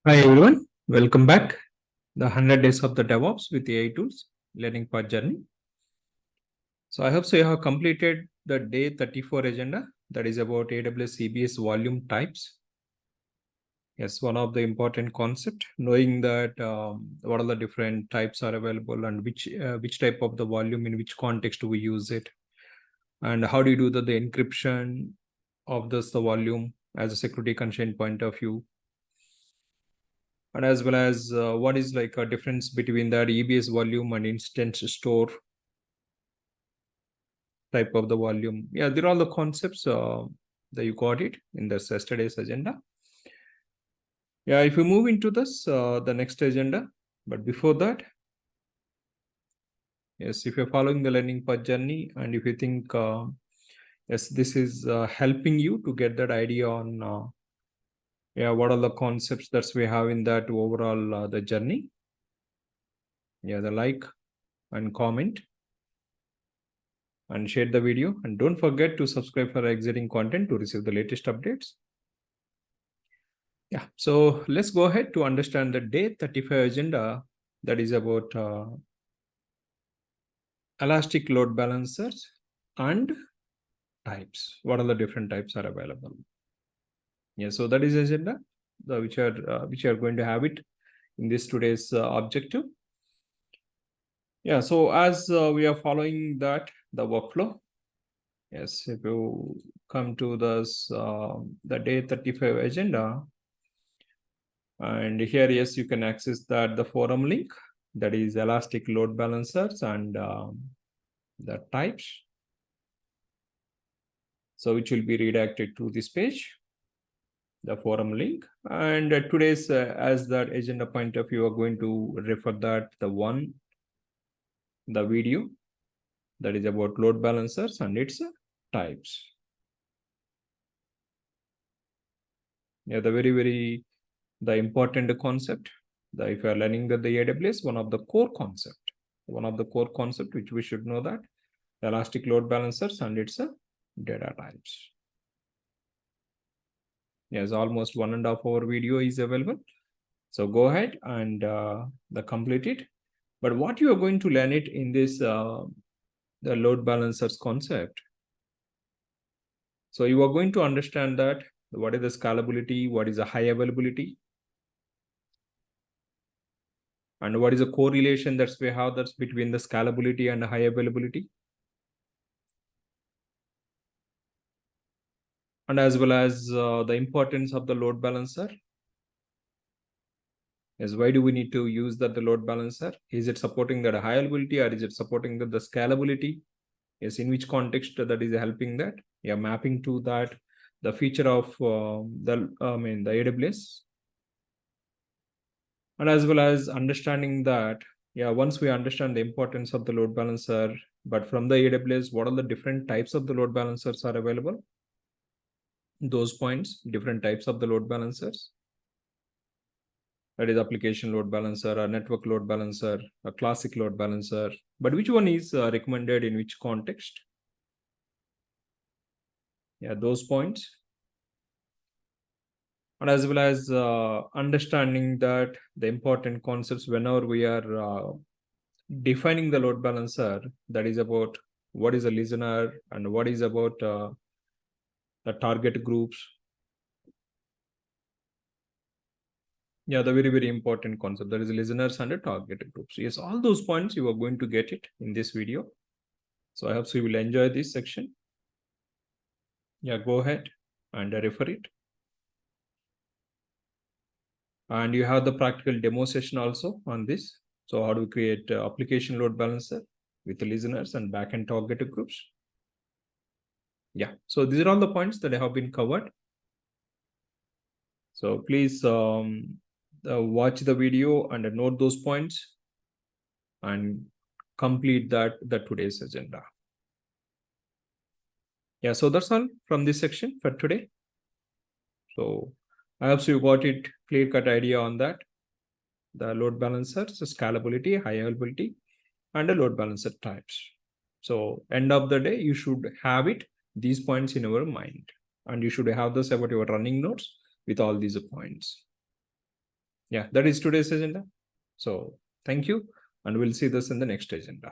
Hi everyone, welcome back. The 100 days of the DevOps with AI tools learning path journey. So I hope so you have completed the day 34 agenda that is about AWS CBS volume types. Yes, one of the important concept, knowing that what are the different types are available and which type of the volume in which context we use it, and how do you do the encryption of the volume as a security constraint point of view, and as well as what is like a difference between that EBS volume and instance store type of the volume. Yeah, there are all the concepts that you got it in this yesterday's agenda. Yeah, if you move into this, the next agenda, but before that, yes, if you're following the learning path journey and if you think, yes, this is helping you to get that idea on, yeah, what are the concepts that we have in that overall the journey. Yeah, the like and comment and share the video, and don't forget to subscribe for exciting content to receive the latest updates. Yeah, so let's go ahead to understand the day 35 agenda that is about elastic load balancers and types. What are the different types are available? Yeah, so that is agenda which are going to have it in this today's objective. Yeah, so as we are following that the workflow. Yes, if you come to this the day 35 agenda, and here, yes, you can access that the forum link that is elastic load balancers and the types. So which will be redirected to this page, the forum link. And today's as that agenda point of view, are going to refer that the video that is about load balancers and its types. Yeah, the very the important concept. If you are learning that the AWS, one of the core concept which we should know that elastic load balancers and its data types. Yes, almost 1.5 hour video is available. So go ahead and complete it. But what you are going to learn it in this the load balancers concept. So you are going to understand that what is the scalability, what is the high availability, and what is the correlation that's we have that's between the scalability and the high availability. And as well as the importance of the load balancer. Is why do we need to use that the load balancer? Is it supporting that high availability or is it supporting the scalability? Yes, in which context that is helping that? Yeah, mapping to that the feature of the AWS, and as well as understanding that, yeah, once we understand the importance of the load balancer, but from the AWS, what are the different types of the load balancers are available? Those points, different types of the load balancers. That is application load balancer, a network load balancer, a classic load balancer. But which one is recommended in which context? Yeah, those points. And as well as understanding that the important concepts whenever we are defining the load balancer, that is about what is a listener and what is about the target groups. Yeah, the very important concept, that is listeners and the target groups. Yes, all those points you are going to get it in this video. So I hope so you will enjoy this section. Yeah, go ahead and refer it. And you have the practical demo session also on this. So how do we create application load balancer with the listeners and backend targeted groups? Yeah, so these are all the points that have been covered. So please watch the video and note those points and complete the today's agenda. Yeah, so that's all from this section for today. So I hope you got it clear-cut idea on that. The load balancers, scalability, high availability, and the load balancer types. So end of the day, you should have these points in your mind, and you should have this about your running notes with all these points. Yeah, that is today's agenda. So thank you, and we'll see this in the next agenda.